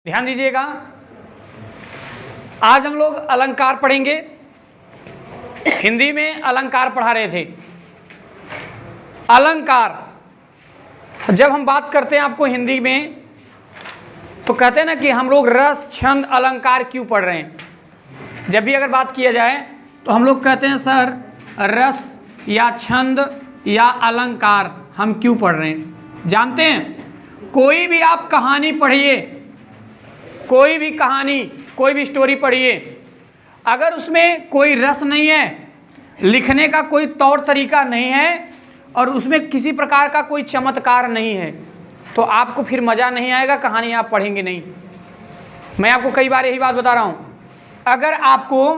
ध्यान दीजिएगा, आज हम लोग अलंकार पढ़ेंगे। हिंदी में अलंकार पढ़ा रहे थे। अलंकार जब हम बात करते हैं आपको हिंदी में तो कहते हैं ना कि हम लोग रस छंद अलंकार क्यों पढ़ रहे हैं। जब भी अगर बात किया जाए तो हम लोग कहते हैं सर रस या छंद या अलंकार हम क्यों पढ़ रहे हैं। जानते हैं, कोई भी आप कहानी पढ़िए, कोई भी कहानी, कोई भी स्टोरी पढ़िए, अगर उसमें कोई रस नहीं है, लिखने का कोई तौर तरीका नहीं है और उसमें किसी प्रकार का कोई चमत्कार नहीं है तो आपको फिर मज़ा नहीं आएगा, कहानी आप पढ़ेंगे नहीं। मैं आपको कई बार यही बात बता रहा हूँ। अगर आपको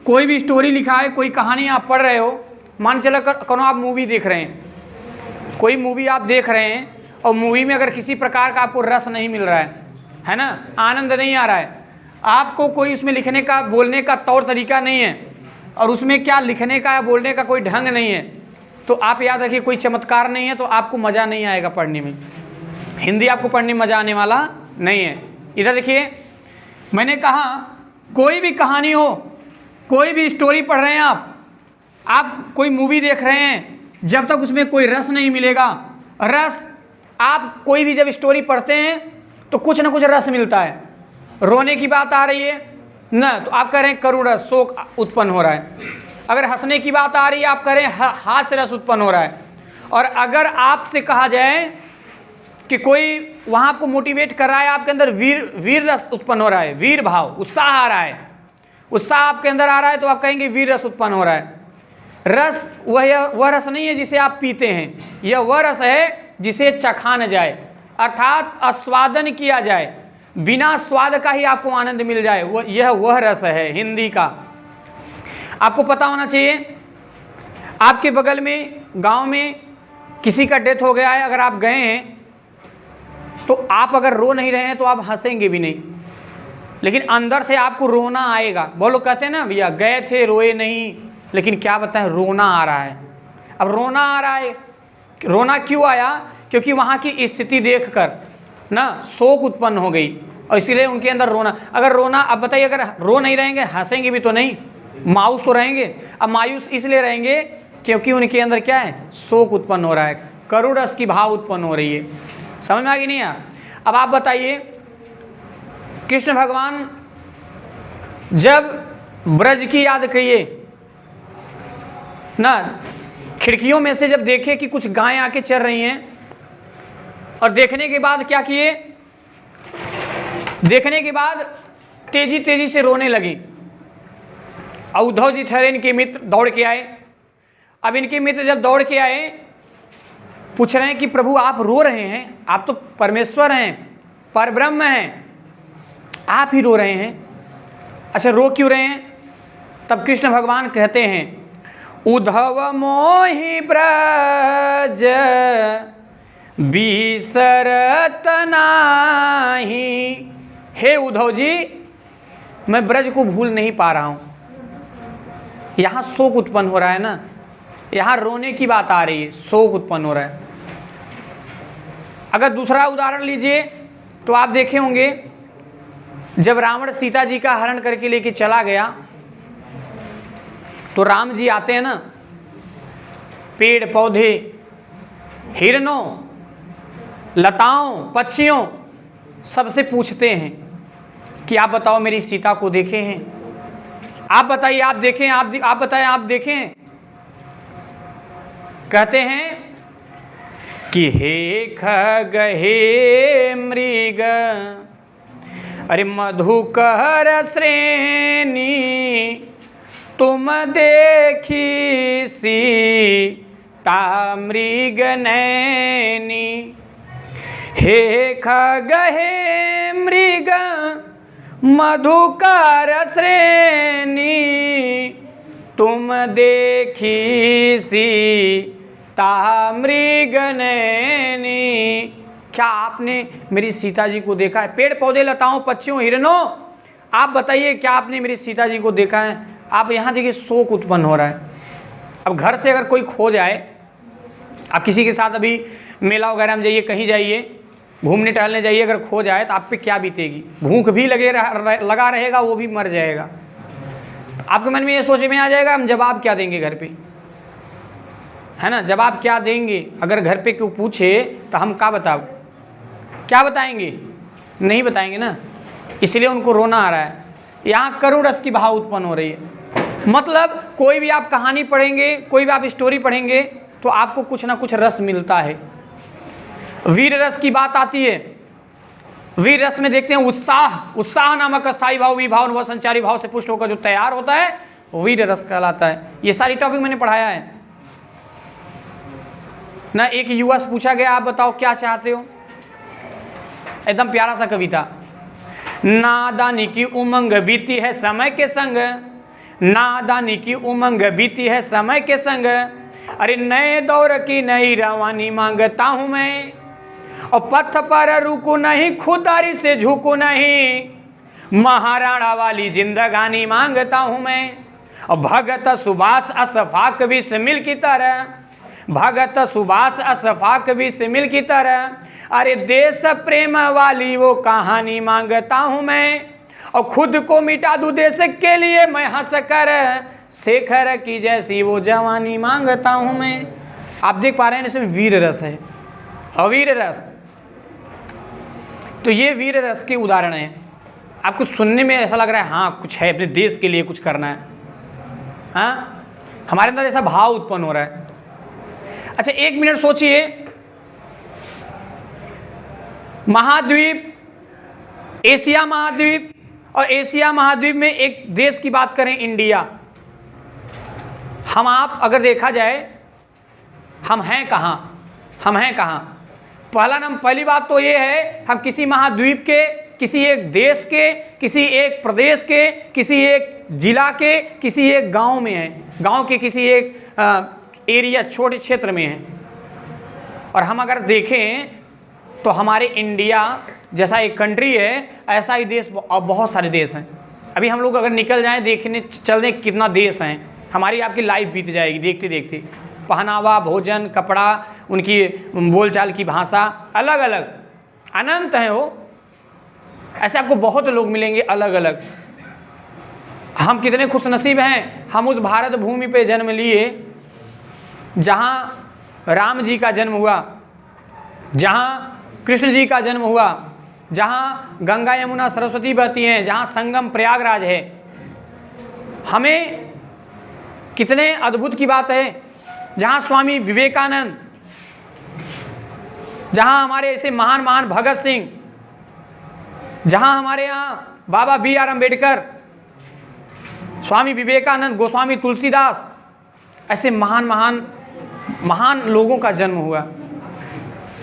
कोई भी स्टोरी लिखा है, कोई कहानी आप पढ़ रहे हो, मान चलो कौन आप मूवी देख रहे हैं, कोई मूवी आप देख रहे हैं और मूवी में अगर किसी प्रकार का आपको रस नहीं मिल रहा है ना, आनंद नहीं आ रहा है, आपको कोई उसमें लिखने का बोलने का तौर तरीका नहीं है और उसमें क्या लिखने का या बोलने का कोई ढंग नहीं है, तो आप याद रखिए कोई चमत्कार नहीं है, तो आपको मज़ा नहीं आएगा पढ़ने में। हिंदी आपको पढ़ने में मज़ा आने वाला नहीं है। इधर देखिए, मैंने कहा कोई भी कहानी हो, कोई भी स्टोरी पढ़ रहे हैं आप कोई मूवी देख रहे हैं, जब तक उसमें कोई रस नहीं मिलेगा, रस आप कोई भी जब स्टोरी पढ़ते हैं तो कुछ ना कुछ रस मिलता है। रोने की बात आ रही है ना तो आप कह रहे हैं करुण रस, शोक उत्पन्न हो रहा है। अगर हंसने की बात आ रही है आप कह रहे हैं हास्य रस उत्पन्न हो रहा है। और अगर आपसे कहा जाए कि कोई वहाँ आपको मोटिवेट कर रहा है, आपके अंदर वीर रस उत्पन्न हो रहा है, वीर भाव, उत्साह आ रहा है, उत्साह आपके अंदर आ रहा है, तो आप कहेंगे वीर रस उत्पन्न हो रहा है। रस वह रस नहीं है जिसे आप पीते हैं, यह वह रस है जिसे चखा न जाए, अर्थात आस्वादन किया जाए, बिना स्वाद का ही आपको आनंद मिल जाए, यह वह रस है हिंदी का। आपको पता होना चाहिए, आपके बगल में गांव में किसी का डेथ हो गया है, अगर आप गए हैं तो आप अगर रो नहीं रहे हैं तो आप हंसेंगे भी नहीं, लेकिन अंदर से आपको रोना आएगा। वो लोग कहते हैं ना भैया गए थे रोए नहीं, लेकिन क्या बताएं रोना आ रहा है। अब रोना आ रहा है, रोना क्यों आया? क्योंकि वहाँ की स्थिति देखकर ना शोक उत्पन्न हो गई और इसीलिए उनके अंदर रोना। अगर रोना, अब बताइए अगर रो नहीं रहेंगे, हंसेंगे भी तो नहीं, मायूस तो रहेंगे। अब मायूस इसलिए रहेंगे क्योंकि उनके अंदर क्या है, शोक उत्पन्न हो रहा है, करुण रस की भाव उत्पन्न हो रही है। समझ में आ गई नहीं यार? अब आप बताइए, कृष्ण भगवान जब ब्रज की याद करिए ना, खिड़कियों में से जब देखे कि कुछ गायें आके चर रही हैं और देखने के बाद क्या किए, देखने के बाद तेजी तेजी से रोने लगी। और उद्धव जी ठहरे, इनके मित्र दौड़ के आए। अब इनके मित्र जब दौड़ के आए, पूछ रहे हैं कि प्रभु आप रो रहे हैं, आप तो परमेश्वर हैं, परब्रह्म हैं, आप ही रो रहे हैं, अच्छा रो क्यों रहे हैं? तब कृष्ण भगवान कहते हैं, उद्धव मोहि ब्रज बिसरत नाही। हे उद्धव जी, मैं ब्रज को भूल नहीं पा रहा हूँ। यहाँ शोक उत्पन्न हो रहा है ना, यहाँ रोने की बात आ रही है, शोक उत्पन्न हो रहा है। अगर दूसरा उदाहरण लीजिए तो आप देखे होंगे, जब रावण सीता जी का हरण करके लेके चला गया तो राम जी आते हैं ना, पेड़ पौधे, हिरणों, लताओं, पक्षियों, सबसे पूछते हैं कि आप बताओ मेरी सीता को देखे हैं? आप बताइए आप देखें, आप बताएं आप देखें? कहते हैं कि हे खग हे मृग, अरे मधुकर श्रेणी, तुम देखी सीता मृग नैनी। हे खग हे मृग मधुकर श्रेणी, तुम देखी सीता मृग नैनी। क्या आपने मेरी सीता जी को देखा है? पेड़ पौधे, लताओं, पक्षियों, हिरणों, आप बताइए क्या आपने मेरी सीता जी को देखा है? आप यहाँ देखिए शोक उत्पन्न हो रहा है। अब घर से अगर कोई खो जाए, आप किसी के साथ अभी मेला वगैरह में जाइए, कहीं जाइए, घूमने टहलने जाइए, अगर खो जाए तो आप पे क्या बीतेगी, भूख भी लगा रहेगा, वो भी मर जाएगा। आपके मन में ये सोच में आ जाएगा हम जवाब क्या देंगे घर पे, है ना, जवाब क्या देंगे। अगर घर पे कोई पूछे तो हम क्या बताओ, क्या बताएंगे, नहीं बताएंगे ना। इसलिए उनको रोना आ रहा है। यहाँ करुण रस की भाव उत्पन्न हो रही है। मतलब कोई भी आप कहानी पढ़ेंगे, कोई भी आप स्टोरी पढ़ेंगे तो आपको कुछ ना कुछ रस मिलता है। वीर रस की बात आती है, वीर रस में देखते हैं उत्साह नामक अस्थाई भाव, विभाव व संचारी भाव से पुष्ट होकर जो तैयार होता है वो वीर रस कहलाता है। ये सारी टॉपिक मैंने पढ़ाया है ना। एक युवा से पूछा गया आप बताओ क्या चाहते हो, एकदम प्यारा सा कविता। नादानी की उमंग बीती है समय के संग, नादानी की उमंग बीती है समय के संग, अरे नए दौर की नई रवानी मांगता हूं मैं, और पथ पर रुकू नहीं, खुदारी से झुकू नहीं, महाराणा वाली जिंदगानी मांगता हूं मैं। और भगत सुभाष अशफाक भी मिल की तरह, भगत सुभाष अशफाक भी मिल की तरह, अरे देश प्रेम वाली वो कहानी मांगता हूं मैं, और खुद को मिटा दूं देश के लिए मैं हंस कर, शेखर की जैसी वो जवानी मांगता हूं मैं। आप देख पा रहे हैं इसमें वीर रस है, अवीर रस। तो ये वीर रस के उदाहरण हैं। आपको सुनने में ऐसा लग रहा है हाँ कुछ है, अपने देश के लिए कुछ करना है, हाँ हमारे अंदर ऐसा भाव उत्पन्न हो रहा है। अच्छा एक मिनट सोचिए, महाद्वीप, एशिया महाद्वीप, और एशिया महाद्वीप में एक देश की बात करें इंडिया, हम आप अगर देखा जाए हम हैं कहाँ, हम हैं कहाँ। पहली बात तो ये है हम किसी महाद्वीप के, किसी एक देश के, किसी एक प्रदेश के, किसी एक जिला के, किसी एक गांव में हैं, गांव के किसी एक एरिया छोटे क्षेत्र में हैं। और हम अगर देखें तो हमारे इंडिया जैसा एक कंट्री है, ऐसा ही देश और बहुत सारे देश हैं। अभी हम लोग अगर निकल जाएं देखने चलने कितना देश हैं, हमारी आपकी लाइफ बीत जाएगी देखते देखते। पहनावा, भोजन, कपड़ा, उनकी बोलचाल की भाषा अलग अलग अनंत हैं वो। ऐसे आपको बहुत लोग मिलेंगे अलग अलग। हम कितने खुशनसीब हैं, हम उस भारत भूमि पे जन्म लिए जहाँ राम जी का जन्म हुआ, जहाँ कृष्ण जी का जन्म हुआ, जहाँ गंगा यमुना सरस्वती बहती हैं, जहाँ संगम प्रयागराज है। हमें कितने अद्भुत की बात है, जहाँ स्वामी विवेकानंद, जहाँ हमारे ऐसे महान महान भगत सिंह, जहाँ हमारे यहाँ बाबा BR अम्बेडकर, स्वामी विवेकानंद, गोस्वामी तुलसीदास, ऐसे महान महान महान लोगों का जन्म हुआ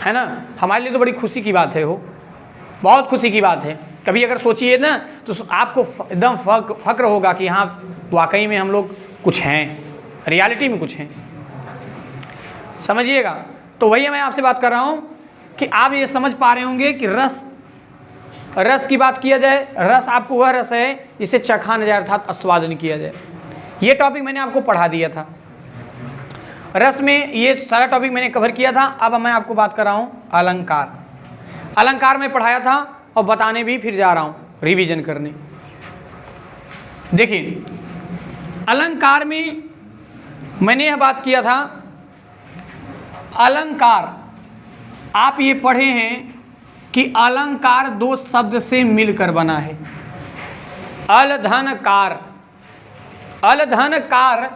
है ना। हमारे लिए तो बड़ी खुशी की बात है, वो बहुत खुशी की बात है। कभी अगर सोचिए ना तो आपको एकदम फक्र होगा कि हाँ वाकई में हम लोग कुछ हैं, रियलिटी में कुछ हैं, समझिएगा। तो वही मैं आपसे बात कर रहा हूँ कि आप ये समझ पा रहे होंगे कि रस की बात किया जाए, रस आपको वह रस है जिसे चखा न जाए अर्थात आस्वादन किया जाए। ये टॉपिक मैंने आपको पढ़ा दिया था, रस में ये सारा टॉपिक मैंने कवर किया था। अब मैं आपको बात कर रहा हूँ अलंकार। अलंकार में पढ़ाया था और बताने भी फिर जा रहा हूँ रिवीजन करने। देखिए अलंकार में मैंने यह बात किया था, अलंकार आप ये पढ़े हैं कि अलंकार दो शब्द से मिलकर बना है। अलधनकार, अलधनकार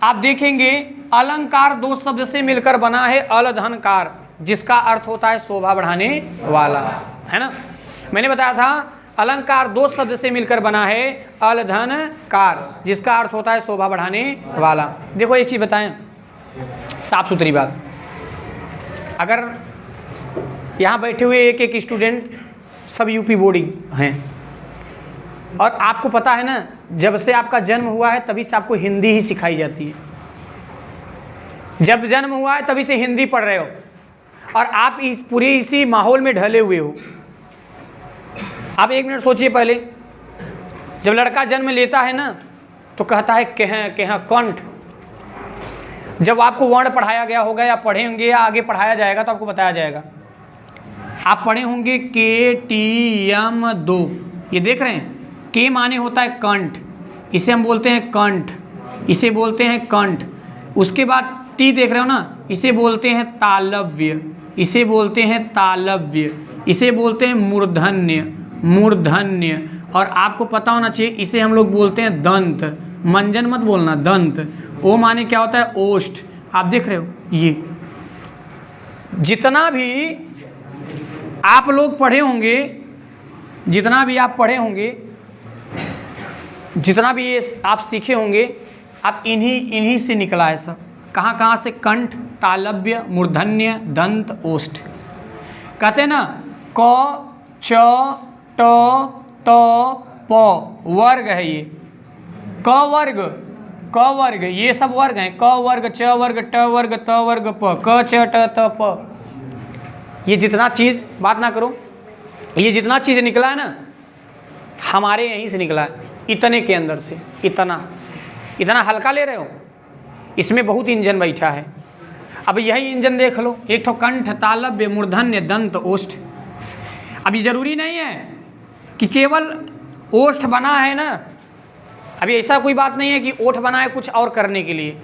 आप देखेंगे अलंकार दो शब्द से मिलकर बना है, अलधनकार, जिसका अर्थ होता है शोभा बढ़ाने वाला, है ना। मैंने बताया था अलंकार दो शब्द से मिलकर बना है, अलधनकार, जिसका अर्थ होता है शोभा बढ़ाने वाला। देखो एक चीज बताएं, साफ सुथरी बात, अगर यहाँ बैठे हुए एक एक स्टूडेंट सब यूपी बोर्ड हैं और आपको पता है ना जब से आपका जन्म हुआ है तभी से आपको हिंदी ही सिखाई जाती है। जब जन्म हुआ है तभी से हिंदी पढ़ रहे हो और आप इस पूरे इसी माहौल में ढले हुए हो। आप एक मिनट सोचिए, पहले जब लड़का जन्म लेता है ना तो कहता है कह कंठ। जब आपको वर्ण पढ़ाया गया होगा या पढ़ेंगे या आगे पढ़ाया जाएगा तो आपको बताया जाएगा आप पढ़े होंगे KTM2, ये देख रहे हैं, के माने होता है कंठ, इसे हम बोलते हैं कंठ, इसे बोलते हैं कंठ। उसके बाद टी देख रहे हो ना, इसे बोलते हैं तालव्य, इसे बोलते हैं तालव्य, इसे बोलते हैं मूर्धन्य, मूर्धन्य। और आपको पता होना चाहिए इसे हम लोग बोलते हैं दंत, मंजन मत बोलना, दंत। ओ माने क्या होता है? ओष्ठ। आप देख रहे हो ये जितना भी आप लोग पढ़े होंगे, जितना भी आप पढ़े होंगे, जितना भी ये आप सीखे होंगे, आप इन्हीं से निकला है सब। कहाँ से? कंठ, तालव्य, मूर्धन्य, दंत, ओष्ठ। कहते हैं ना क, च, ट, त, प वर्ग है ये, क वर्ग, क वर्ग, ये सब वर्ग हैं। क वर्ग, च वर्ग, ट वर्ग, त वर्ग, प, क च ट त प। ये जितना चीज़, बात ना करो, ये जितना चीज़ निकला है ना, हमारे यहीं से निकला है, इतने के अंदर से। इतना हल्का ले रहे हो, इसमें बहुत इंजन बैठा है। अब यही इंजन देख लो, एक तो कंठ, तालव्य, मूर्धन्य, दंत, ओष्ठ। अभी जरूरी नहीं है कि केवल ओष्ठ बना है ना, अभी ऐसा कोई बात नहीं है कि ओठ बना है कुछ और करने के लिए,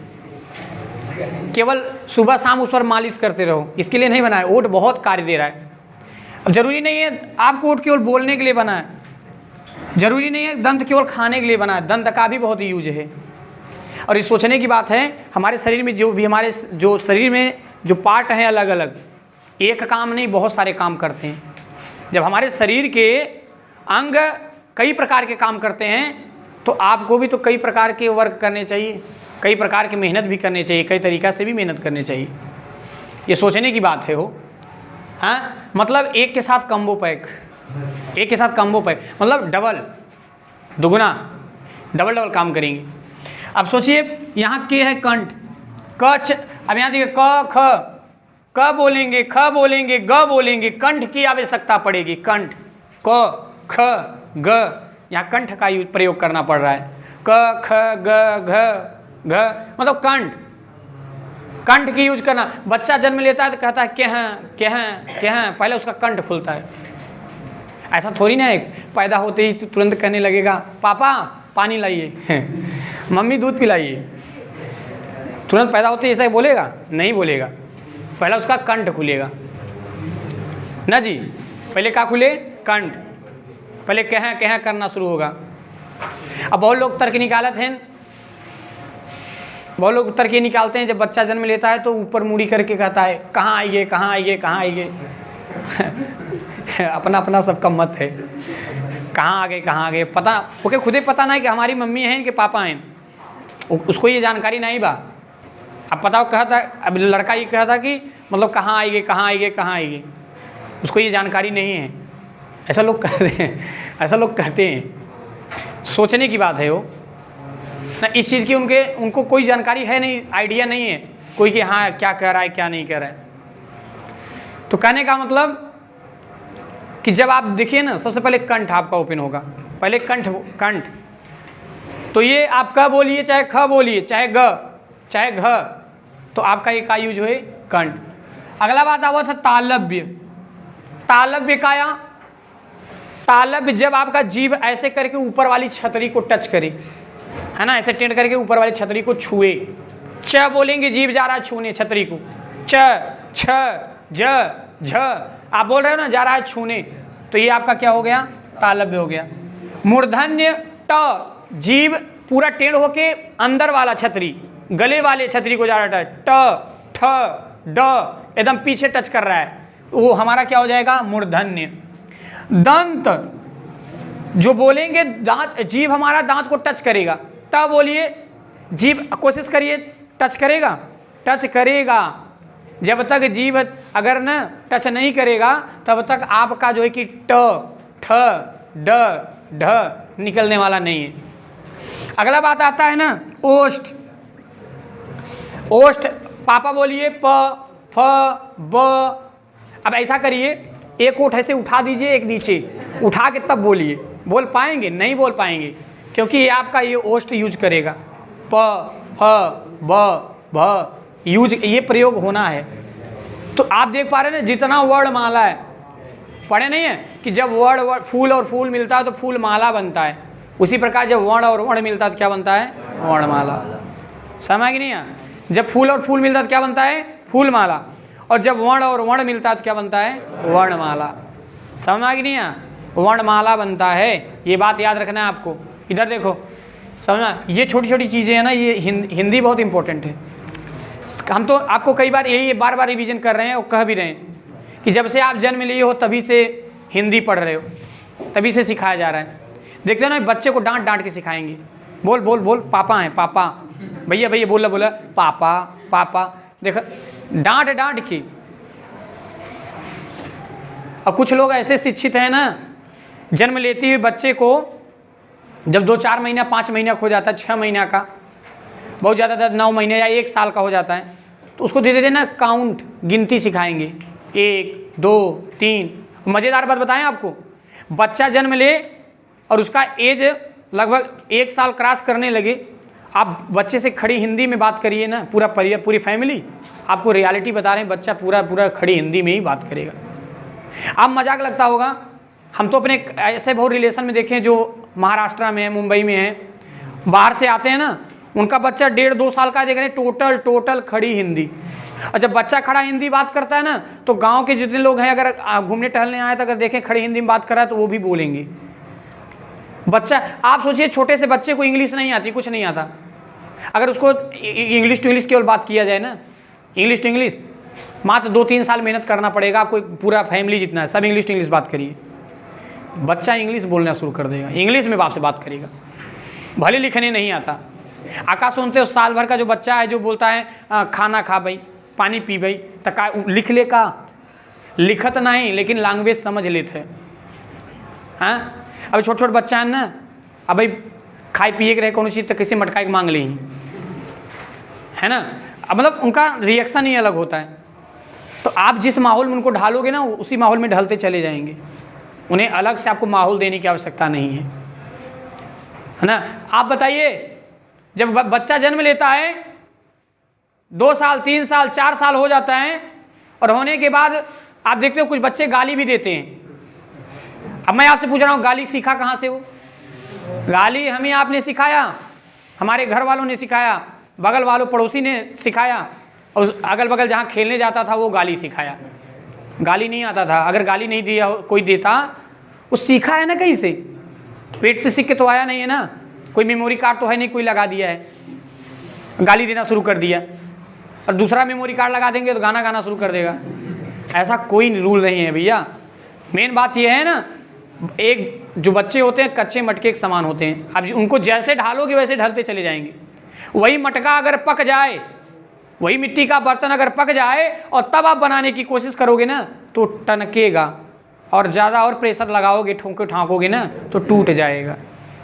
केवल सुबह शाम उस पर मालिश करते रहो, इसके लिए नहीं बना है। ओठ बहुत कार्य दे रहा है। अब जरूरी नहीं है आपको ओठ केवल बोलने के लिए बना है, जरूरी नहीं है दंत केवल खाने के लिए बना है, दंत का भी बहुत यूज है। और ये सोचने की बात है, हमारे शरीर में जो भी हमारे जो शरीर में जो पार्ट हैं अलग अलग, एक काम नहीं बहुत सारे काम करते हैं। जब हमारे शरीर के अंग कई प्रकार के काम करते हैं, तो आपको भी तो कई प्रकार के वर्क करने चाहिए, कई प्रकार की मेहनत भी करनी चाहिए, कई तरीक़ा से भी मेहनत करनी चाहिए। ये सोचने की बात है हो। हाँ, मतलब एक के साथ कम्बो पैक, एक के साथ कम्बो पैक, मतलब डबल, दुगुना, डबल काम करेंगे। अब सोचिए यहाँ के है कंठ, क, अब यहाँ देखिए क, ख, क बोलेंगे, ख बोलेंगे, ग बोलेंगे, कंठ की आवश्यकता पड़ेगी। कंठ, क, ख, ग, यहाँ कंठ का प्रयोग करना पड़ रहा है। क, ख, ग, घ, घ, मतलब कंठ, कंठ की यूज करना। बच्चा जन्म लेता है तो कहता है क्या, पहले उसका कंठ खुलता है। ऐसा थोड़ी ना है पैदा होते ही तुरंत कहने लगेगा पापा पानी लाइए, मम्मी दूध पिलाइए, तुरंत पैदा होते ही ऐसा बोलेगा? नहीं बोलेगा, पहला उसका कंठ खुलेगा ना जी। पहले क्या खुले? कंठ, पहले कह करना शुरू होगा। अब बहुत लोग तर्क निकालते हैं, बहुत लोग तर्क ये निकालते हैं, जब बच्चा जन्म लेता है तो ऊपर मुड़ी करके कहता है कहाँ आइए, कहाँ आइए, कहाँ आइए। अपना अपना सबका मत है, कहाँ आ गए, पता ओके, खुद ही पता नहीं कि हमारी मम्मी हैं कि पापा हैं, उसको ये जानकारी नहीं बा। अब पता कहता, अब लड़का ये कहता कि मतलब कहाँ आइए, कहाँ आइए, कहाँ आइए, उसको ये जानकारी नहीं है। ऐसा लोग कहते हैं, ऐसा लोग कहते हैं। सोचने की बात है वो ना, इस चीज़ की उनको कोई जानकारी है नहीं, आइडिया नहीं है कोई कि हाँ क्या कह रहा है क्या नहीं कह रहा है। तो कहने का मतलब कि जब आप देखिए ना, सबसे पहले कंठ आपका ओपन होगा, पहले कंठ। तो ये आप क बोलिए चाहे ख बोलिए चाहे ग चाहे घ, तो आपका ये का यूज हुए कंठ। अगला बात आवा था तालव्य। तालव्य का या तालव्य जब आपका जीभ ऐसे करके ऊपर वाली छतरी को टच करे, है ना, ऐसे टेढ़ करके ऊपर वाली छतरी को छुए। च बोलेंगे, जीभ जा रहा है छूने छतरी को, च, छ, ज, झ, आप बोल रहे हो ना जा रहा है छूने, तो ये आपका क्या हो गया? तालव्य हो गया। मूर्धन्य ट, जीभ पूरा टेढ़ होके अंदर वाला छतरी, गले वाले छतरी को जा रहा है, ट, ठ, ड एकदम पीछे टच कर रहा है, वो हमारा क्या हो जाएगा? मूर्धन्य। दंत जो बोलेंगे, दांत, जीभ हमारा दांत को टच करेगा। ट बोलिए, जीभ कोशिश करिए, टच करेगा, टच करेगा। जब तक जीभ अगर न टच नहीं करेगा तब तक आपका जो है कि ट, ठ, ड, ढ निकलने वाला नहीं है। अगला बात आता है ना ओष्ठ। ओष्ठ पापा बोलिए, प, फ, ब। अब ऐसा करिए, एक ओठ ऐसे उठा दीजिए, एक नीचे उठा के तब बोलिए। बोल पाएंगे? नहीं बोल पाएंगे, क्योंकि ये आपका ये ओष्ठ यूज करेगा। प, फ, ब, भ यूज, ये प्रयोग होना है। तो आप देख पा रहे हैं ना, जितना वर्णमाला है पढ़े नहीं है कि जब वर्ण फूल और फूल मिलता है तो फूल माला बनता है, उसी प्रकार जब वर्ण और वर्ण मिलता है तो क्या बनता है? वर्णमाला। समझ नहीं है? जब फूल और फूल मिलता है तो क्या बनता है? फूलमाला। और जब वर्ण और वर्ण मिलता है तो क्या बनता है? वर्णमाला। समझ नहीं है? वर्णमाला बनता है, ये बात याद रखना है आपको। इधर देखो, समझना, ये छोटी छोटी चीज़ें हैं ना, ये हिंदी बहुत इंपॉर्टेंट है। हम तो आपको कई बार यही बार बार रिवीजन कर रहे हैं और कह भी रहे हैं कि जब से आप जन्म लिए हो तभी से हिंदी पढ़ रहे हो, तभी से सिखाया जा रहा है। देखते हो ना, बच्चे को डांट डांट के सिखाएंगे, बोल बोल बोल, पापा हैं पापा, भैया भैया, बोला बोला पापा पापा, देखो डांट डांट के। और कुछ लोग ऐसे शिक्षित हैं ना, जन्म लेते हुए बच्चे को जब 2-4 महीना 5 महीना हो जाता है, 6 महीना का, बहुत ज़्यादा था 9 महीने या 1 साल का हो जाता है, तो उसको धीरे धीरे ना काउंट, गिनती सिखाएंगे, 1 2 3। मज़ेदार बात बताएं आपको, बच्चा जन्म ले और उसका एज लगभग 1 साल क्रॉस करने लगे, आप बच्चे से खड़ी हिंदी में बात करिए ना, पूरी फैमिली, आपको रियलिटी बता रहे हैं, बच्चा पूरा खड़ी हिंदी में ही बात करेगा। आप मजाक लगता होगा, हम तो अपने ऐसे बहुत रिलेशन में देखे जो महाराष्ट्र में है, मुंबई में है, बाहर से आते हैं ना, उनका बच्चा 1.5-2 साल का देख रहे हैं, टोटल खड़ी हिंदी। और जब बच्चा खड़ा हिंदी बात करता है ना, तो गांव के जितने लोग हैं, अगर घूमने टहलने आए तो अगर देखें खड़ी हिंदी में बात कर रहा है तो वो भी बोलेंगे। बच्चा, आप सोचिए छोटे से बच्चे को इंग्लिश नहीं आती, कुछ नहीं आता, अगर उसको इंग्लिश टू इंग्लिश केवल बात किया जाए ना, इंग्लिश टू इंग्लिश, मात्र 2-3 साल मेहनत करना पड़ेगा आपको, पूरा फैमिली जितना है सब इंग्लिश टू इंग्लिश बात करिए, बच्चा इंग्लिश बोलना शुरू कर देगा, इंग्लिश में बाप से बात करेगा, भले लिखने नहीं आता। आकाश सुनते हो, साल भर का जो बच्चा है जो बोलता है खाना खा भाई, पानी पी भाई, तका लिख ले का, लिखत नहीं लेकिन लैंग्वेज समझ लेते हैं। हाँ, अब छोटे छोटे बच्चा है ना, अब भाई खाए पिए के रहे कौन चीज़ तो किसी मटका के मांग ली है ना, अब मतलब उनका रिएक्शन ही अलग होता है। तो आप जिस माहौल में उनको ढालोगे ना, उसी माहौल में ढलते चले जाएंगे, उन्हें अलग से आपको माहौल देने की आवश्यकता नहीं है ना। आप बताइए, जब बच्चा जन्म लेता है 2 साल 3 साल 4 साल हो जाता है, और होने के बाद आप देखते हो कुछ बच्चे गाली भी देते हैं। अब मैं आपसे पूछ रहा हूँ, गाली सीखा कहाँ से? वो गाली हमें आपने सिखाया, हमारे घर वालों ने सिखाया, बगल वालों पड़ोसी ने सिखाया, और अगल बगल जहाँ खेलने जाता था वो गाली सिखाया। गाली नहीं आता था, अगर गाली नहीं दिया कोई देता, वो सीखा है ना कहीं से, पेट से सीख के तो आया नहीं है ना, कोई मेमोरी कार्ड तो है नहीं कोई लगा दिया है, गाली देना शुरू कर दिया, और दूसरा मेमोरी कार्ड लगा देंगे तो गाना गाना शुरू कर देगा। ऐसा कोई रूल नहीं है भैया। मेन बात यह है ना, एक जो बच्चे होते हैं कच्चे मटके के समान होते हैं, अब उनको जैसे ढालोगे वैसे ढलते चले जाएंगे। वही मटका अगर पक जाए, वही मिट्टी का बर्तन अगर पक जाए और तब आप बनाने की कोशिश करोगे ना तो टनकेगा, और ज़्यादा और प्रेशर लगाओगे, ठाकोगे ना तो टूट जाएगा।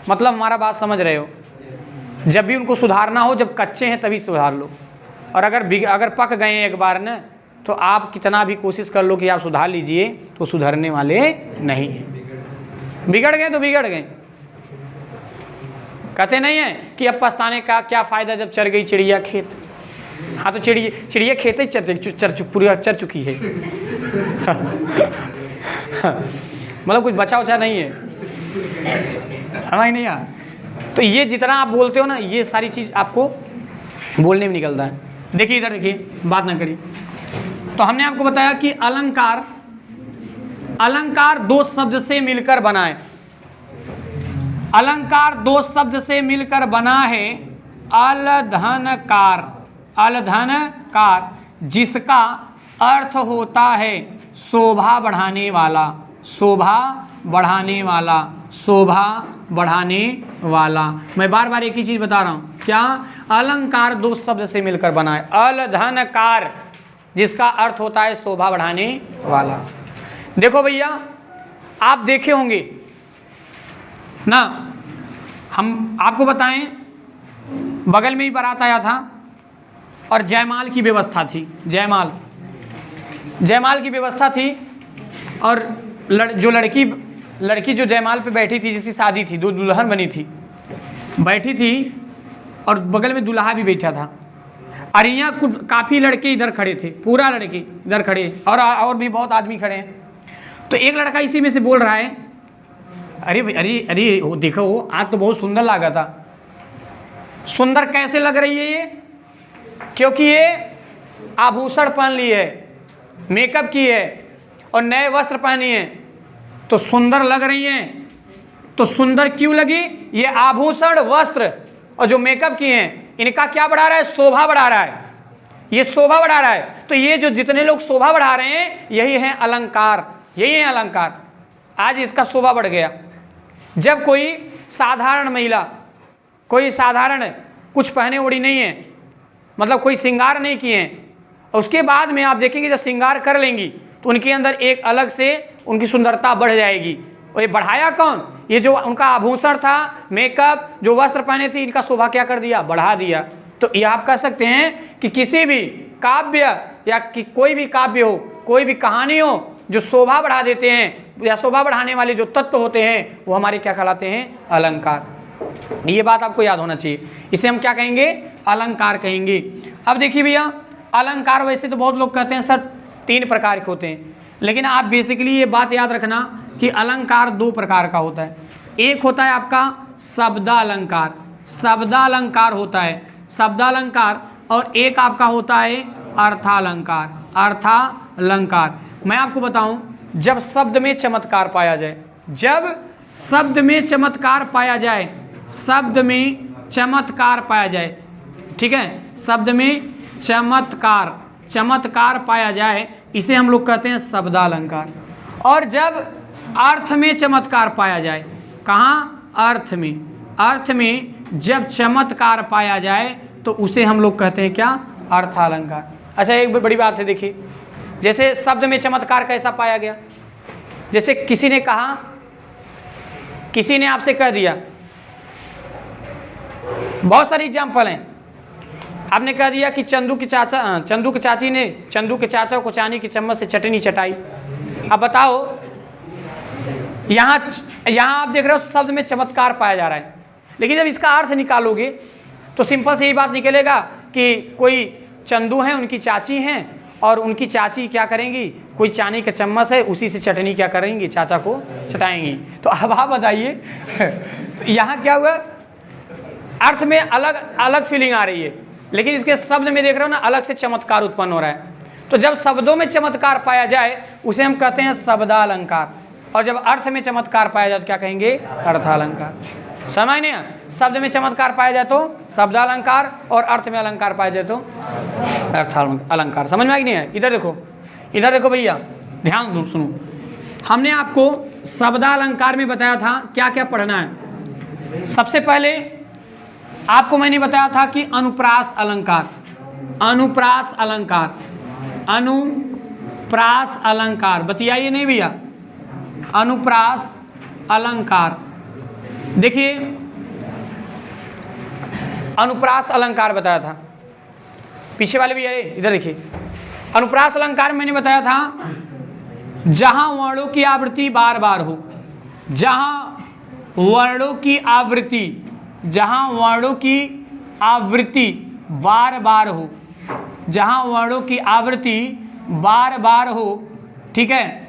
मतलब हमारा बात समझ रहे हो? जब भी उनको सुधारना हो, जब कच्चे हैं तभी सुधार लो, और अगर पक गए एक बार ना, तो आप कितना भी कोशिश कर लो कि आप सुधार लीजिए तो सुधरने वाले नहीं हैं। बिगड़ गए तो बिगड़ गए, कहते नहीं है कि अब पछताने का क्या फ़ायदा जब चर गई चिड़िया खेत। हाँ, तो चिड़िया खेत ही पूरी चर चुकी है मतलब कुछ बचा उचा नहीं है, समझ नहीं आ। तो ये जितना आप बोलते हो ना, ये सारी चीज़ आपको बोलने में निकलता है। देखिए इधर देखिए, बात ना करिए। तो हमने आपको बताया कि अलंकार 2 शब्द से मिलकर बना है। अलंकार 2 शब्द से मिलकर बना है अलधनकार। अलधनकार जिसका अर्थ होता है शोभा बढ़ाने वाला, शोभा बढ़ाने वाला, शोभा बढ़ाने वाला। मैं बार बार एक ही चीज बता रहा हूं, क्या? अलंकार 2 शब्द से मिलकर बना है। अलधनकार जिसका अर्थ होता है शोभा बढ़ाने वाला। देखो भैया, आप देखे होंगे ना, हम आपको बताएं, बगल में ही बारात आया था और जयमाल की व्यवस्था थी। जयमाल की व्यवस्था थी, और जो लड़की जो जयमाल पे बैठी थी, जिसकी शादी थी, दो दुल्हन बनी थी, बैठी थी, और बगल में दुल्हा भी बैठा था। और यहाँ काफ़ी लड़के इधर खड़े थे, पूरा लड़के इधर खड़े, और भी बहुत आदमी खड़े हैं। तो एक लड़का इसी में से बोल रहा है, अरे अरे अरे वो देखो वो आज तो बहुत सुंदर लगा था। सुंदर कैसे लग रही है ये? क्योंकि ये आभूषण पहन ली है, मेकअप की है और नए वस्त्र पहनी है, तो सुंदर लग रही हैं। तो सुंदर क्यों लगी? ये आभूषण, वस्त्र और जो मेकअप किए हैं इनका क्या बढ़ा रहा है? शोभा बढ़ा रहा है। ये शोभा बढ़ा रहा है। तो ये जो जितने लोग शोभा बढ़ा रहे हैं यही है अलंकार, यही है अलंकार। आज इसका शोभा बढ़ गया। जब कोई साधारण महिला, कोई साधारण कुछ पहने ओढ़ी नहीं है, मतलब कोई श्रृंगार नहीं किए हैं, उसके बाद में आप देखेंगे जब श्रृंगार कर लेंगी तो उनके अंदर एक अलग से उनकी सुंदरता बढ़ जाएगी। और ये बढ़ाया कौन? ये जो उनका आभूषण था, मेकअप, जो वस्त्र पहने थे, इनका शोभा क्या कर दिया? बढ़ा दिया। तो ये आप कह सकते हैं कि किसी भी काव्य या कि कोई भी काव्य हो, कोई भी कहानी हो, जो शोभा बढ़ा देते हैं या शोभा बढ़ाने वाले जो तत्व होते हैं वो हमारे क्या कहलाते हैं? अलंकार। ये बात आपको याद होना चाहिए। इसे हम क्या कहेंगे? अलंकार कहेंगे। अब देखिए भैया, अलंकार वैसे तो बहुत लोग कहते हैं सर 3 प्रकार के होते हैं, लेकिन आप बेसिकली ये बात याद रखना कि अलंकार 2 प्रकार का होता है। एक होता है आपका शब्दालंकार, शब्दालंकार होता है, शब्दालंकार, और एक आपका होता है अर्थालंकार, अर्थालंकार। मैं आपको बताऊं, जब शब्द में चमत्कार पाया जाए, जब शब्द में चमत्कार पाया जाए, शब्द में चमत्कार पाया जाए, ठीक है, शब्द में चमत्कार, चमत्कार पाया जाए, इसे हम लोग कहते हैं शब्दालंकार। और जब अर्थ में चमत्कार पाया जाए, कहाँ? अर्थ में, अर्थ में जब चमत्कार पाया जाए तो उसे हम लोग कहते हैं क्या? अर्थालंकार। अच्छा, एक बड़ी बात है, देखिए, जैसे शब्द में चमत्कार कैसा पाया गया? जैसे किसी ने कहा, किसी ने आपसे कह दिया, बहुत सारे एग्जाम्पल हैं, आपने कह दिया कि चंदू के चाची ने चंदू के चाचा को चांदी की चम्मच से चटनी चटाई। अब बताओ, यहाँ आप देख रहे हो शब्द में चमत्कार पाया जा रहा है, लेकिन जब इसका अर्थ निकालोगे तो सिंपल से यही बात निकलेगा कि कोई चंदू हैं, उनकी चाची हैं, और उनकी चाची क्या करेंगी? कोई चांदी का चम्मच है, उसी से चटनी क्या करेंगी? चाचा को चटाएंगी। तो अब आप बताइए तो यहाँ क्या हुआ? अर्थ में अलग अलग फीलिंग आ रही है, लेकिन इसके शब्द में देख रहे हो ना, अलग से चमत्कार उत्पन्न हो रहा है। तो जब शब्दों में चमत्कार पाया जाए उसे हम कहते हैं शब्दालंकार, और जब अर्थ में चमत्कार पाया जाए तो क्या कहेंगे? अर्थालंकार। समझ नहीं? शब्द में चमत्कार पाया जाए तो शब्दालंकार, और अर्थ में अलंकार पाया जाए तो अर्थालंकार। समझ में आ गई? नहीं है? इधर देखो, इधर देखो भैया, ध्यान दो, सुनो। हमने आपको शब्दालंकार में बताया था क्या क्या पढ़ना है। सबसे पहले आपको मैंने बताया था कि अनुप्रास अलंकार, अनुप्रास अलंकार, अनुप्रास अलंकार, बतियाइए नहीं भैया, अनुप्रास अलंकार। देखिए, अनुप्रास अलंकार बताया था, पीछे वाले भी आए, इधर देखिए। अनुप्रास अलंकार मैंने बताया था जहां वर्णों की आवृत्ति बार बार हो, जहां वर्णों की आवृत्ति, जहां वर्णों की आवृत्ति बार बार हो, जहां वर्णों की आवृत्ति बार बार हो, ठीक है,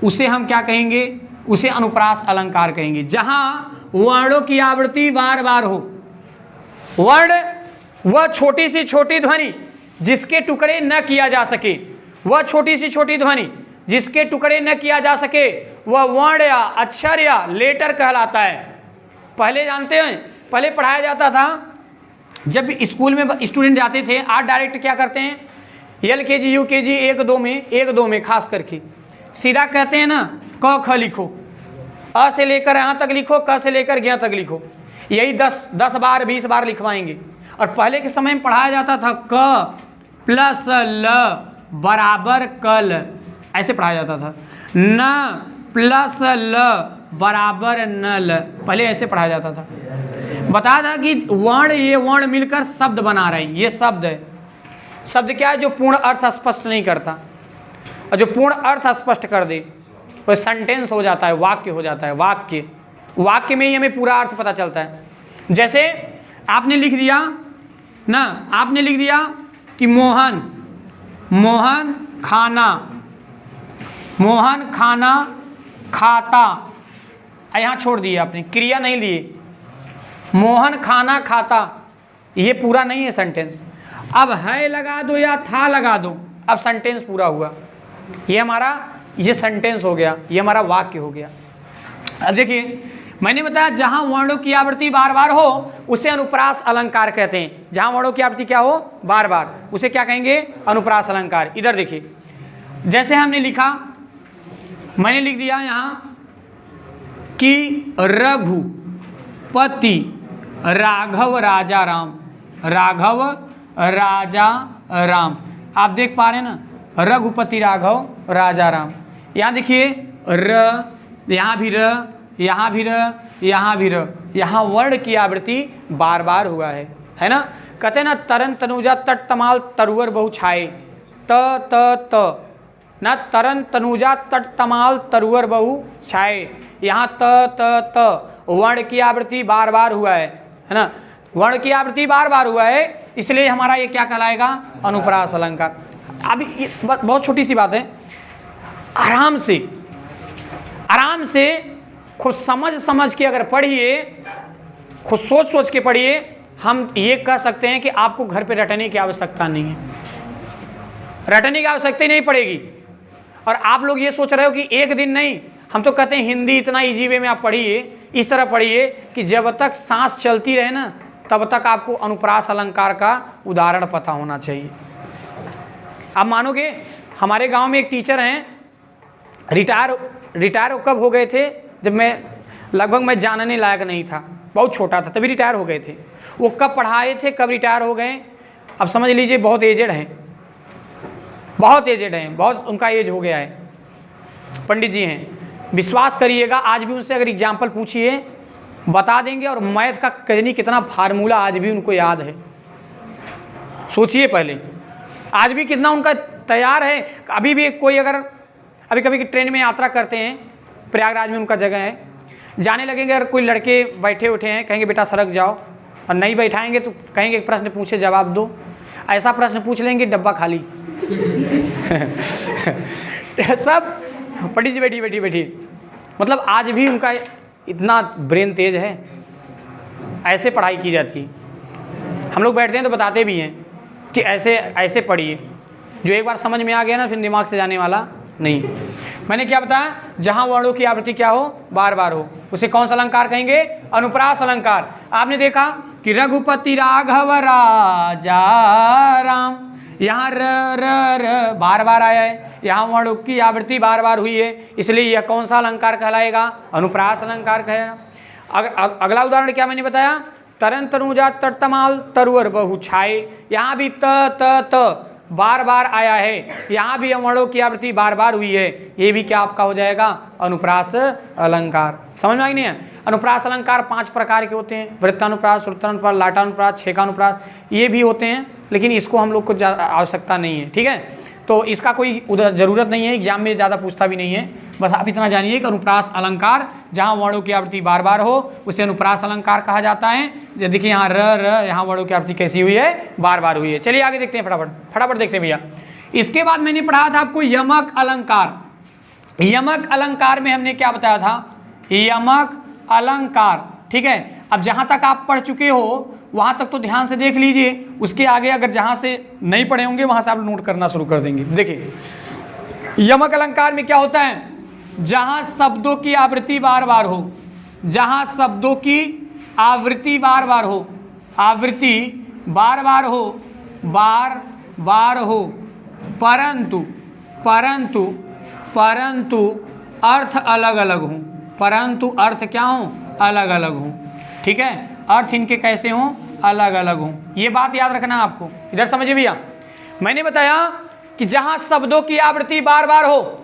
उसे हम क्या कहेंगे? उसे अनुप्रास अलंकार कहेंगे। जहां वर्णों की आवृत्ति बार बार हो, वर्ण वह छोटी सी छोटी ध्वनि जिसके टुकड़े न किया जा सके, वह छोटी सी छोटी ध्वनि जिसके टुकड़े न किया जा सके, वह वर्ण या अक्षर या लेटर कहलाता है। पहले जानते हैं, पहले पढ़ाया जाता था, जब स्कूल में स्टूडेंट जाते थे, आज डायरेक्ट क्या करते हैं? LKG UKG 1 2 में खास करके सीधा कहते हैं ना, क ख लिखो, अ से लेकर यहाँ तक लिखो, क से लेकर ज्ञ तक लिखो। यही 10 बार 20 बार लिखवाएंगे। और पहले के समय में पढ़ाया जाता था क प्लस ल बराबर कल, ऐसे पढ़ाया जाता था। न प्लस ल बराबर नल, पहले ऐसे पढ़ाया जाता था। बताया था कि वर्ण, ये वर्ण मिलकर शब्द बना रहे हैं। ये शब्द है। शब्द क्या है? जो पूर्ण अर्थ स्पष्ट नहीं करता, और जो पूर्ण अर्थ स्पष्ट कर दे वो सेंटेंस हो जाता है, वाक्य हो जाता है। वाक्य, वाक्य में ही हमें पूरा अर्थ पता चलता है। जैसे आपने लिख दिया ना, आपने लिख दिया कि मोहन, मोहन खाना, मोहन खाना खाता, यहाँ छोड़ दिए आपने, क्रिया नहीं लिए। मोहन खाना खाता, ये पूरा नहीं है सेंटेंस। अब है लगा दो या था लगा दो, अब सेंटेंस पूरा हुआ। ये हमारा ये सेंटेंस हो गया, ये हमारा वाक्य हो गया। अब देखिए मैंने बताया जहां वर्णों की आवृत्ति बार बार हो उसे अनुप्रास अलंकार कहते हैं। जहां वर्णों की आवृत्ति क्या हो, बार बार, उसे क्या कहेंगे, अनुप्रास अलंकार। इधर देखिए जैसे हमने लिखा, मैंने लिख दिया यहाँ कि रघुपति राघव राजा राम, राघव राजा राम। आप देख पा रहे हैं ना, रघुपति राघव राजा राम। यहाँ देखिए र, यहाँ भी र, यहाँ भी र, यहाँ भी र, यहाँ वर्ण की आवृत्ति बार बार हुआ है ना। कहते हैं ना तरन तनुजा तट तमाल तरुवर बहु छाए, त ना तरन तनुजा तट तमाल तरुवर बहु छाए। यहाँ त वर्ण की आवृत्ति बार बार हुआ है ना, वर्ण की आवृत्ति बार बार हुआ है, इसलिए हमारा ये क्या कहलाएगा, अनुप्रास अलंकार। अभी ये बहुत छोटी सी बात है, आराम से खुद समझ के अगर पढ़िए, खुद सोच के पढ़िए, हम ये कह सकते हैं कि आपको घर पे रटने की आवश्यकता नहीं है, रटने की आवश्यकता ही नहीं पड़ेगी। और आप लोग ये सोच रहे हो कि एक दिन नहीं, हम तो कहते हैं हिंदी इतना इजी वे में आप पढ़िए, इस तरह पढ़िए कि जब तक सांस चलती रहे ना तब तक आपको अनुप्रास अलंकार का उदाहरण पता होना चाहिए। आप मानोगे हमारे गांव में एक टीचर हैं, रिटायर कब हो गए थे, जब मैं जानने लायक नहीं था, बहुत छोटा था तभी रिटायर हो गए थे। वो कब पढ़ाए थे, कब रिटायर हो गए, अब समझ लीजिए बहुत एजेड हैं, बहुत उनका एज हो गया है, पंडित जी हैं। विश्वास करिएगा आज भी उनसे अगर एग्जाम्पल पूछिए बता देंगे, और मैथ का कितना फार्मूला आज भी उनको याद है। सोचिए पहले, आज भी कितना उनका तैयार है। अभी भी कोई अगर अभी कभी ट्रेन में यात्रा करते हैं, प्रयागराज में उनका जगह है, जाने लगेंगे, अगर कोई लड़के बैठे उठे हैं कहेंगे बेटा सरक जाओ, और नहीं बैठाएंगे तो कहेंगे प्रश्न पूछे जवाब दो। ऐसा प्रश्न पूछ लेंगे डब्बा खाली सब पंडित जी बैठी। मतलब आज भी उनका इतना ब्रेन तेज है, ऐसे पढ़ाई की जाती है। हम लोग बैठते हैं तो बताते भी हैं कि ऐसे पढ़िए, जो एक बार समझ में आ गया ना फिर दिमाग से जाने वाला नहीं। मैंने क्या बताया, जहां वर्णों की आवृत्ति क्या हो, बार बार हो, उसे कौन सा अलंकार कहेंगे, अनुप्रास अलंकार। आपने देखा कि रघुपति राघव राजा राम, यहाँ र बार बार आया है, यहाँ वर्णों की आवृत्ति बार बार हुई है, इसलिए यह कौन सा अलंकार कहलाएगा, अनुप्रास अलंकार कहेगा। अगला उदाहरण क्या मैंने बताया, तरन तनुजा तटतमाल तरुवर बहु छाए, यहाँ भी त बार बार आया है, यहाँ भी वर्णों की आवृत्ति बार बार हुई है, ये भी क्या आपका हो जाएगा, अनुप्रास अलंकार। समझ में आई नहीं है। अनुप्रास अलंकार 5 प्रकार के होते हैं, वृत्तानुप्रास, श्रुतानुप्रास, लाटानुप्रास, छेकानुप्रास, ये भी होते हैं, लेकिन इसको हम लोग को आवश्यकता नहीं है, ठीक है। तो इसका कोई ज़रूरत नहीं है, एग्जाम में ज़्यादा पूछता भी नहीं है। बस आप इतना जानिए कि अनुप्रास अलंकार जहाँ वर्णों की आवृत्ति बार बार हो उसे अनुप्रास अलंकार कहा जाता है। देखिए यहाँ र यहाँ वर्णों की आवृत्ति कैसी हुई है, बार बार हुई है। चलिए आगे देखते हैं, फटाफट देखते हैं भैया। इसके बाद मैंने पढ़ा था आपको यमक अलंकार। यमक अलंकार में हमने क्या बताया था, यमक अलंकार, ठीक है। अब जहाँ तक आप पढ़ चुके हो वहाँ तक तो ध्यान से देख लीजिए, उसके आगे अगर जहाँ से नहीं पढ़े होंगे वहाँ से आप नोट करना शुरू कर देंगे। देखिए यमक अलंकार में क्या होता है, जहाँ शब्दों की आवृत्ति बार बार हो, जहाँ शब्दों की आवृत्ति बार बार हो, आवृत्ति बार बार हो, बार बार हो, परंतु परंतु परंतु अर्थ अलग अलग हों, परंतु अर्थ क्या हों, अलग अलग हों, ठीक है। अर्थ इनके कैसे हों, अलग अलग हों, ये बात याद रखना आपको। इधर समझिए भैया, मैंने बताया कि जहां शब्दों की आवृत्ति बार बार हो,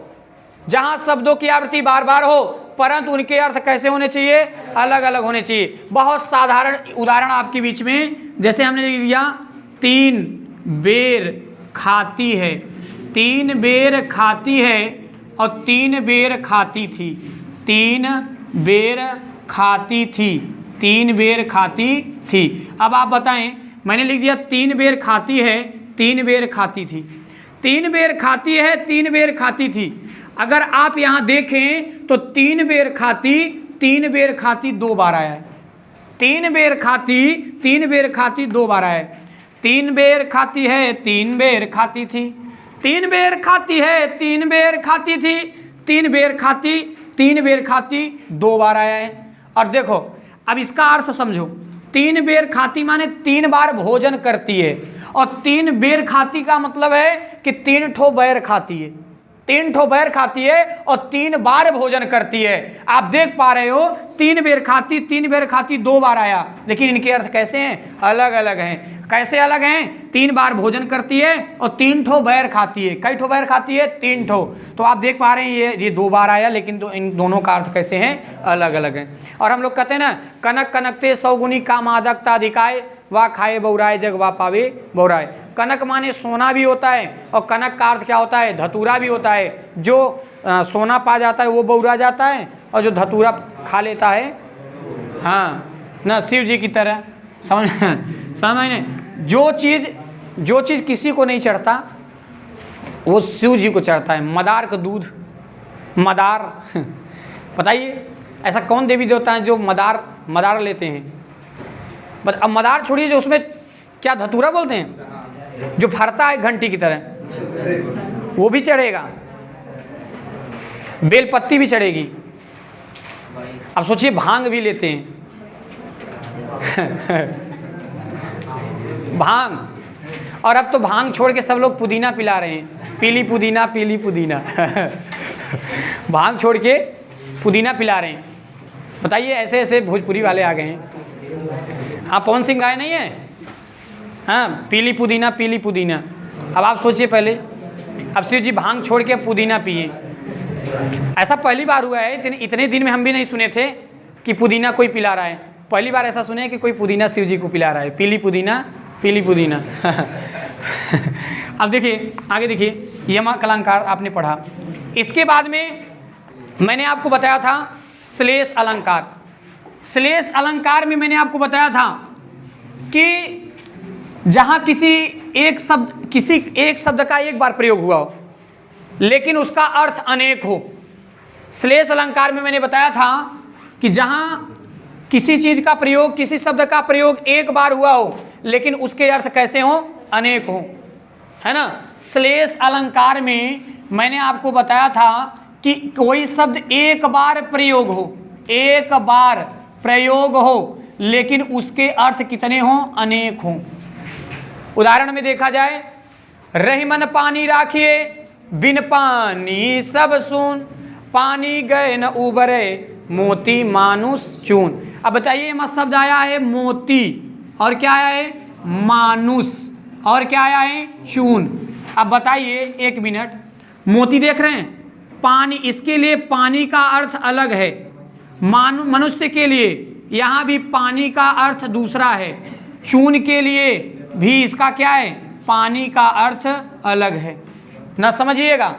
जहां शब्दों की आवृत्ति बार बार हो, परंतु उनके अर्थ कैसे होने चाहिए, अलग अलग होने चाहिए। बहुत साधारण उदाहरण आपके बीच में, जैसे हमने लिख दिया 3 बेर खाती है, 3 बेर खाती है और 3 बेर खाती थी, 3 बेर खाती थी, 3 बेर खाती थी। अब आप बताएं, मैंने लिख दिया 3 बेर खाती है, 3 बेर खाती थी, 3 बेर खाती है, 3 बेर खाती थी। अगर आप यहां देखें तो 3 बेर खाती 3 बेर खाती 2 बार आया है। 3 बेर खाती 3 बेर खाती 2 बार आया है। 3 बेर खाती है 3 बेर खाती थी, 3 बेर खाती है 3 बेर खाती थी, 3 बेर खाती 3 बेर खाती 2 बार आया है। और देखो अब इसका अर्थ समझो, 3 बेर खाती माने 3 बार भोजन करती है, और 3 बेर खाती का मतलब है कि 3 ठो बैर खाती है, 3 ठो बैर खाती है और 3 बार भोजन करती है। आप देख पा रहे हो 3 बेर खाती 3 बेर खाती 2 बार आया, लेकिन इनके अर्थ कैसे हैं? अलग अलग हैं। कैसे अलग हैं? 3 बार भोजन करती है और 3 ठो बैर खाती है। कई ठो बैर खाती है? 3 ठो। तो आप देख पा रहे हैं ये 2 बार आया, लेकिन तो इन दोनों का अर्थ कैसे हैं? अलग अलग हैं। और हम लोग कहते हैं ना, कनक कनकते सौगुनी कामादकता अधिकाय, वा खाए बौराए जग वा पावे बौराए। कनक माने सोना भी होता है, और कनक का अर्थ क्या होता है? धतूरा भी होता है। जो सोना पा जाता है वो बौरा जाता है, और जो धतूरा खा लेता है, हाँ ना, शिव जी की तरह। समझ नहीं? जो चीज़ किसी को नहीं चढ़ता वो शिव जी को चढ़ता है। मदार का दूध, मदार बताइए ऐसा कौन देवी देवता है जो मदार लेते हैं? अब मदार छोड़िए, जो उसमें क्या धतूरा बोलते हैं, जो फरता है घंटी की तरह, वो भी चढ़ेगा। बेलपत्ती भी चढ़ेगी। अब सोचिए भांग भी लेते हैं भांग। और अब तो भांग छोड़ के सब लोग पुदीना पिला रहे हैं, पीली पुदीना पीली पुदीना भांग छोड़ के पुदीना पिला रहे हैं। बताइए ऐसे ऐसे भोजपुरी वाले आ गए हैं। हाँ, पवन सिंह गाए नहीं है? हाँ, पीली पुदीना पीली पुदीना। अब आप सोचिए पहले, अब शिव जी भांग छोड़ के पुदीना पिए। ऐसा पहली बार हुआ है, इतने दिन में हम भी नहीं सुने थे कि पुदीना कोई पिला रहा है। पहली बार ऐसा सुने कि कोई पुदीना शिव जी को पिला रहा है, पीली पुदीना पीली पुदीना अब देखिए आगे, देखिए यमा अलंकार आपने पढ़ा। इसके बाद में मैंने आपको बताया था श्लेष अलंकार। श्लेष अलंकार में मैंने आपको बताया था कि जहाँ किसी एक शब्द का एक बार प्रयोग हुआ हो, लेकिन उसका अर्थ अनेक हो। श्लेष अलंकार में मैंने बताया था कि जहाँ किसी चीज़ का प्रयोग, किसी शब्द का प्रयोग एक बार हुआ हो, लेकिन उसके अर्थ कैसे हो? अनेक हो, है ना। श्लेष अलंकार में मैंने आपको बताया था कि कोई शब्द एक बार प्रयोग हो, एक बार प्रयोग हो, लेकिन उसके अर्थ कितने हो? अनेक हो। उदाहरण में देखा जाए, रही मन पानी राखिए, बिन पानी सब सून, पानी गए न उबरे, मोती मानुष चून। अब बताइए, यहाँ शब्द आया है मोती, और क्या आया है? मानुष, और क्या आया है? चून। अब बताइए, एक मिनट, मोती देख रहे हैं, पानी, इसके लिए पानी का अर्थ अलग है। मनुष्य के लिए यहाँ भी पानी का अर्थ दूसरा है। चून के लिए भी इसका क्या है? पानी का अर्थ अलग है ना, समझिएगा।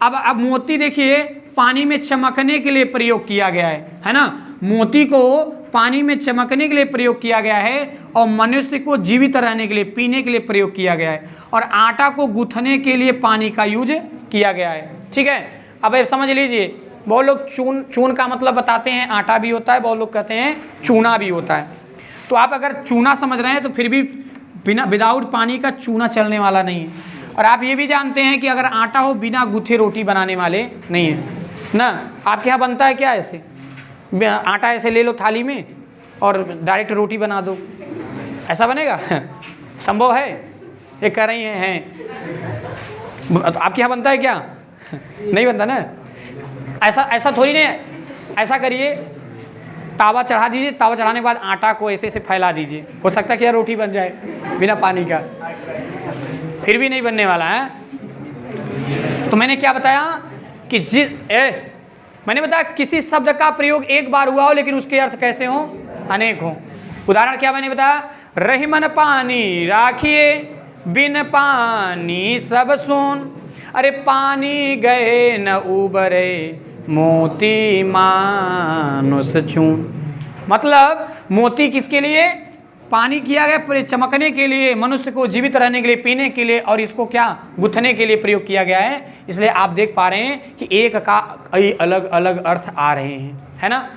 अब मोती देखिए, पानी में चमकने के लिए प्रयोग किया गया है ना। मोती को पानी में चमकने के लिए प्रयोग किया गया है, और मनुष्य को जीवित रहने के लिए, पीने के लिए प्रयोग किया गया है, और आटा को गूंथने के लिए पानी का यूज किया गया है। ठीक है, अब समझ लीजिए, बहुत लोग चून का मतलब बताते हैं आटा भी होता है, बहुत लोग कहते हैं चूना भी होता है। तो आप अगर चूना समझ रहे हैं तो फिर भी विदाउट पानी का चूना चलने वाला नहीं है। और आप ये भी जानते हैं कि अगर आटा हो, बिना गूथे रोटी बनाने वाले नहीं है ना। आपके यहाँ बनता है क्या ऐसे? आटा ऐसे ले लो थाली में और डायरेक्ट रोटी बना दो, ऐसा बनेगा? संभव है? ये कर रही हैं। तो आपके यहाँ बनता है क्या? नहीं बनता ना। ऐसा थोड़ी नहीं, ऐसा करिए, तावा चढ़ा दीजिए, तावा चढ़ाने के बाद आटा को ऐसे ऐसे फैला दीजिए, हो सकता है कि यार रोटी बन जाए बिना पानी का, फिर भी नहीं बनने वाला है। तो मैंने क्या बताया कि मैंने बताया किसी शब्द का प्रयोग एक बार हुआ हो, लेकिन उसके अर्थ कैसे हो? अनेक हो। उदाहरण क्या मैंने बताया? रही मन पानी राखिए, बिन पानी सब सून, अरे पानी गए न उबरे, मोती मानुष चून। मतलब मोती किसके लिए? पानी किया गया चमकने के लिए, मनुष्य को जीवित रहने के लिए, पीने के लिए, और इसको क्या गुथने के लिए प्रयोग किया गया है। इसलिए आप देख पा रहे हैं कि एक का कई अलग अलग अर्थ आ रहे हैं, है ना।